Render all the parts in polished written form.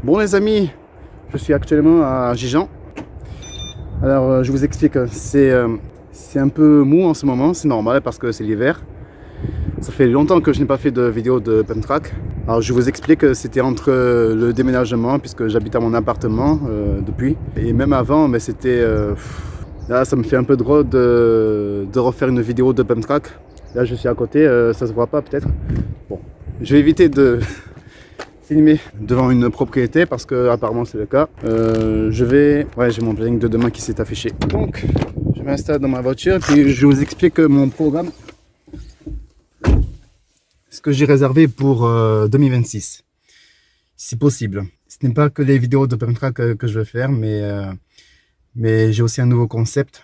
Bon les amis, je suis actuellement à Gijan. Alors je vous explique, c'est un peu mou en ce moment, c'est normal parce que c'est l'hiver. Ça fait longtemps que je n'ai pas fait de vidéo de pump track. Alors je vous explique, c'était entre le déménagement puisque j'habite à mon appartement depuis. Et même avant, mais c'était... là ça me fait un peu drôle de refaire une vidéo de pump track. Là je suis à côté, ça se voit pas peut-être. Bon, je vais éviter de filmer devant une propriété parce que apparemment c'est le cas. J'ai mon planning de demain qui s'est affiché. Donc je m'installe dans ma voiture puis je vous explique mon programme. Ce que j'ai réservé pour 2026, si possible. Ce n'est pas que les vidéos de pump track que je veux faire, mais j'ai aussi un nouveau concept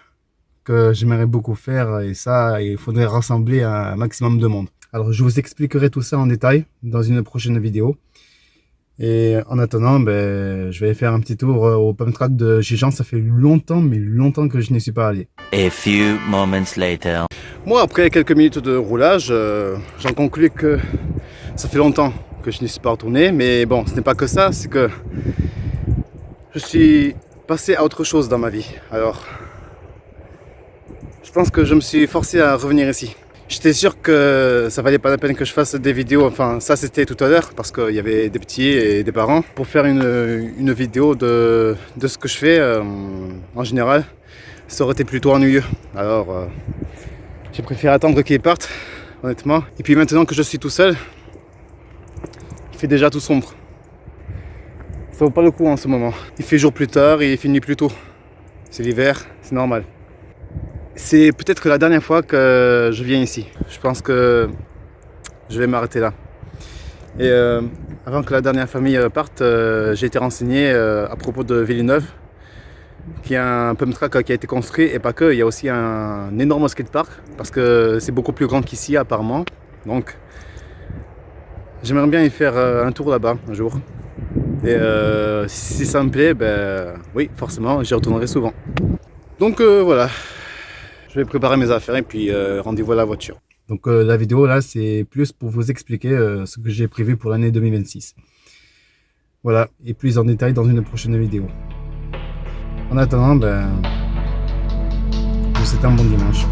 que j'aimerais beaucoup faire et ça, il faudrait rassembler un maximum de monde. Alors je vous expliquerai tout ça en détail dans une prochaine vidéo. Et en attendant, je vais faire un petit tour au pump track de Gijan. Ça fait longtemps, mais longtemps que je n'y suis pas allé. A few moments later. Moi, après quelques minutes de roulage, j'en conclus que ça fait longtemps que je n'y suis pas retourné. Mais bon, ce n'est pas que ça, c'est que je suis passé à autre chose dans ma vie. Alors, je pense que je me suis forcé à revenir ici. J'étais sûr que ça valait pas la peine que je fasse des vidéos, enfin ça c'était tout à l'heure parce qu'il y avait des petits et des parents. Pour faire une vidéo de ce que je fais en général, ça aurait été plutôt ennuyeux. Alors j'ai préféré attendre qu'ils partent, honnêtement. Et puis maintenant que je suis tout seul, il fait déjà tout sombre. Ça vaut pas le coup en ce moment. Il fait jour plus tard et il finit plus tôt. C'est l'hiver, c'est normal. C'est peut-être la dernière fois que je viens ici. Je pense que je vais m'arrêter là. Et avant que la dernière famille parte, j'ai été renseigné à propos de Villeneuve, qui a un pump track qui a été construit, et pas que, il y a aussi un énorme skatepark, parce que c'est beaucoup plus grand qu'ici apparemment. Donc j'aimerais bien y faire un tour là-bas un jour. Et si ça me plaît, oui, forcément, j'y retournerai souvent. Donc voilà. Je vais préparer mes affaires et puis rendez-vous à la voiture. Donc la vidéo là, c'est plus pour vous expliquer ce que j'ai prévu pour l'année 2026. Voilà, et plus en détail dans une prochaine vidéo. En attendant, je vous souhaite un bon dimanche.